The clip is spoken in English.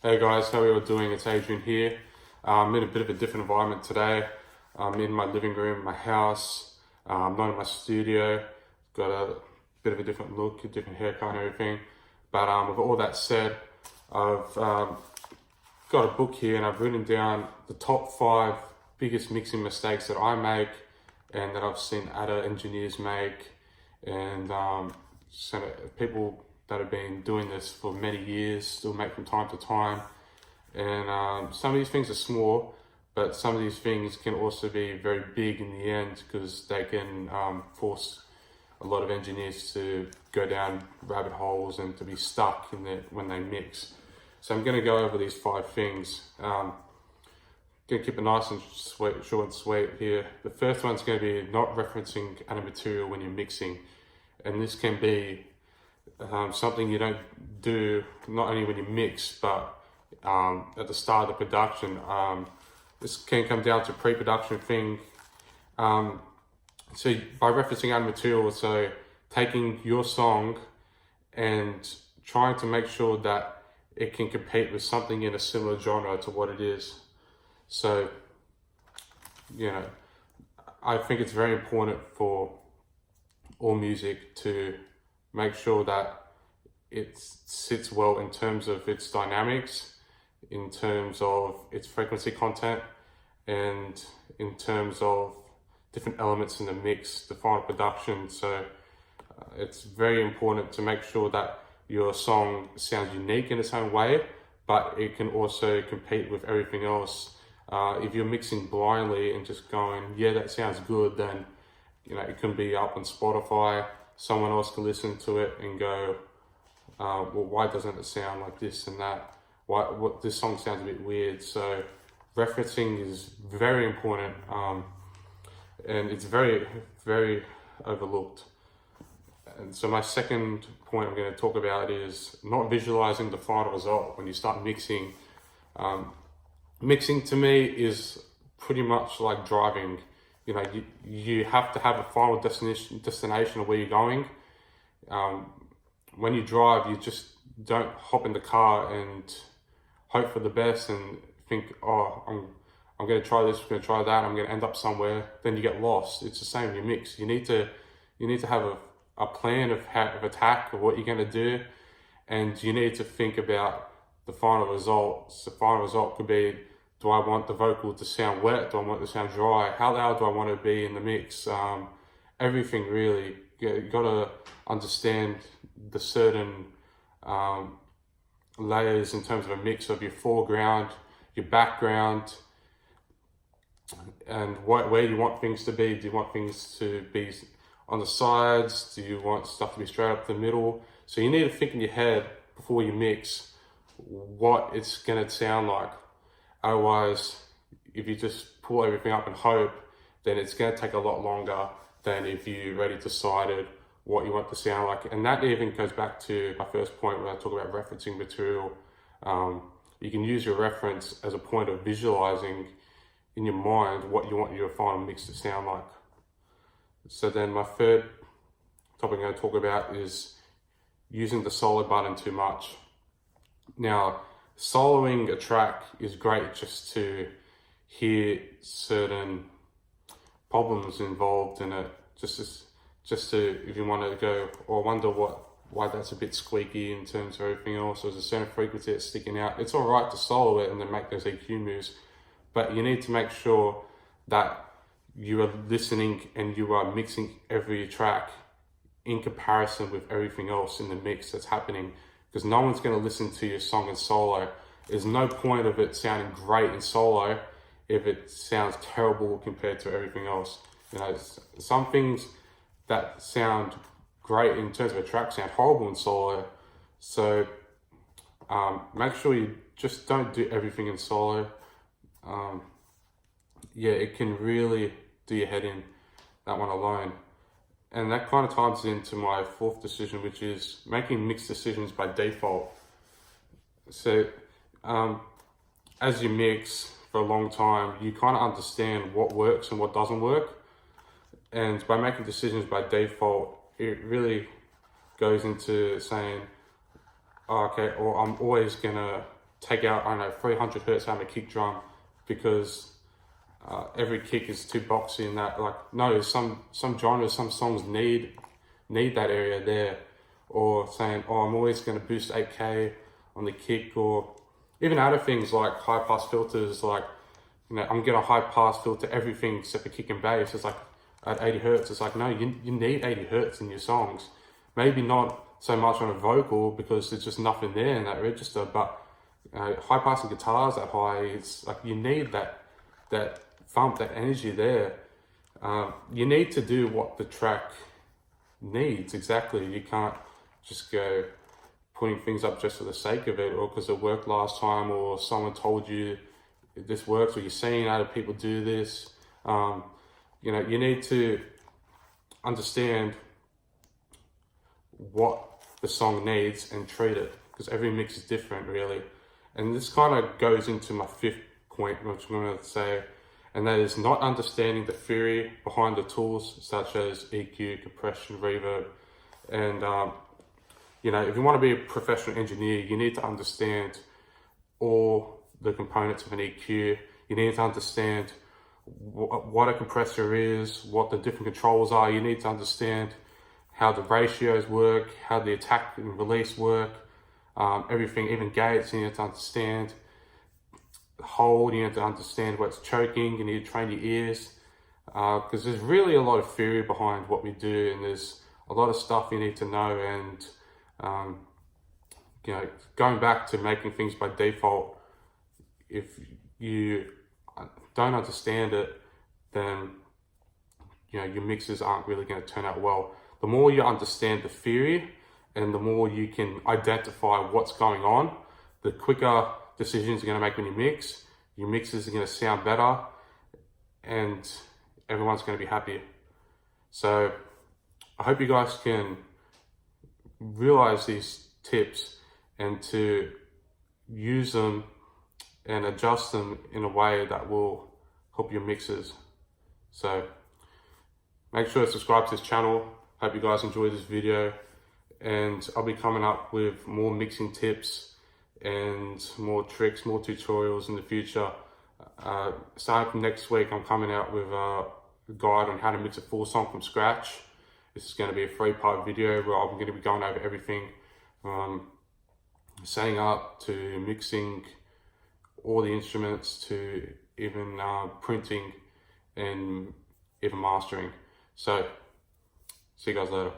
Hey guys, how are you all doing? It's Adrian here. I'm in a bit of a different environment today. I'm in my living room, my house. I'm not in my studio. Got a bit of a different look, a different haircut and everything. But with all that said, I've got a book here and I've written down the top 5 biggest mixing mistakes that I make and that I've seen other engineers make, and some people that have been doing this for many years still make from time to time. And some of these things are small, but some of these things can also be very big in the end because they can force a lot of engineers to go down rabbit holes and to be stuck in when they mix. So I'm going to go over these 5 things. Gonna keep it nice and sweet, short and sweet here. The first one's going to be not referencing other material when you're mixing, and this can be something you don't do not only when you mix, but at the start of the production. This can come down to pre-production thing. So by referencing other material, so taking your song and trying to make sure that it can compete with something in a similar genre to what it is. So, I think it's very important for all music to make sure that it sits well in terms of its dynamics, in terms of its frequency content, and in terms of different elements in the mix, the final production. So it's very important to make sure that your song sounds unique in its own way, but it can also compete with everything else. If you're mixing blindly and just going, yeah, that sounds good, then it can be up on Spotify. Someone else can listen to it and go, well, why doesn't it sound like this and that? What this song sounds a bit weird. So referencing is very important, and it's very, very overlooked. And so my second point I'm going to talk about is not visualizing the final result when you start mixing. Mixing to me is pretty much like driving. You have to have a final destination of where you're going. When you drive, you just don't hop in the car and hope for the best and think, oh, I'm going to try this, I'm going to try that, I'm going to end up somewhere. Then you get lost. It's the same in your mix. You need to have a plan of attack of what you're going to do, and you need to think about the final result. So the final result could be, do I want the vocal to sound wet? Do I want it to sound dry? How loud do I want to be in the mix? Everything really. You got to understand the certain layers in terms of a mix of your foreground, your background, and where you want things to be. Do you want things to be on the sides? Do you want stuff to be straight up the middle? So you need to think in your head before you mix what it's going to sound like. Otherwise, if you just pull everything up and hope, then it's going to take a lot longer than if you already decided what you want to sound like. And that even goes back to my first point when I talk about referencing material. You can use your reference as a point of visualizing in your mind what you want your final mix to sound like. So then my third topic I'm going to talk about is using the solo button too much. Now, soloing a track is great just to hear certain problems involved in it, just to, if you want to go, or wonder why that's a bit squeaky in terms of everything else, there's a certain frequency that's sticking out. It's all right to solo it and then make those EQ moves, but you need to make sure that you are listening and you are mixing every track in comparison with everything else in the mix that's happening, because no one's going to listen to your song in solo. There's no point of it sounding great in solo if it sounds terrible compared to everything else. Some things that sound great in terms of a track sound horrible in solo. So make sure you just don't do everything in solo. It can really do your head in, that one alone. And that kind of ties into my fourth decision, which is making mixed decisions by default. So as you mix for a long time, you kind of understand what works and what doesn't work. And by making decisions by default, it really goes into saying, oh, okay, or I'm always gonna take out, I don't know, 300 hertz out of a kick drum because every kick is too boxy and that. Like, no, some genres, some songs need that area there. Or saying, oh, I'm always going to boost 8K on the kick, or even other things like high pass filters, like, you know, I'm going to high pass filter everything except for kick and bass. It's like at 80 hertz. It's like, no, you need 80 hertz in your songs. Maybe not so much on a vocal because there's just nothing there in that register, but high passing guitars that high, it's like you need that thump, that energy there. You need to do what the track needs exactly. You can't just go putting things up just for the sake of it, or because it worked last time, or someone told you this works, or you're seeing other people do this. You know, you need to understand what the song needs and treat it, because every mix is different, really. And this kind of goes into my fifth point, which I'm going to say, and that is not understanding the theory behind the tools such as EQ, compression, reverb, and you know, if you want to be a professional engineer, you need to understand all the components of an EQ. You need to understand what a compressor is, what the different controls are. You need to understand how the ratios work, how the attack and release work, everything, even gates. You need to understand the hold. You need to understand what's choking. You need to train your ears, because there's really a lot of theory behind what we do, and there's a lot of stuff you need to know. And you know, going back to making things by default, if you don't understand it, then you know, your mixes aren't really going to turn out well. The more you understand the theory and the more you can identify what's going on, the quicker decisions you're going to make when you mix. Your mixes are going to sound better and everyone's going to be happier. So I hope you guys can realize these tips and to use them and adjust them in a way that will help your mixes. So make sure to subscribe to this channel. Hope you guys enjoyed this video, and I'll be coming up with more mixing tips and more tricks, more tutorials in the future. Starting from next week, I'm coming out with a guide on how to mix a full song from scratch. This is going to be a 3-part video where I'm going to be going over everything from setting up to mixing all the instruments to even printing and even mastering. So see you guys later.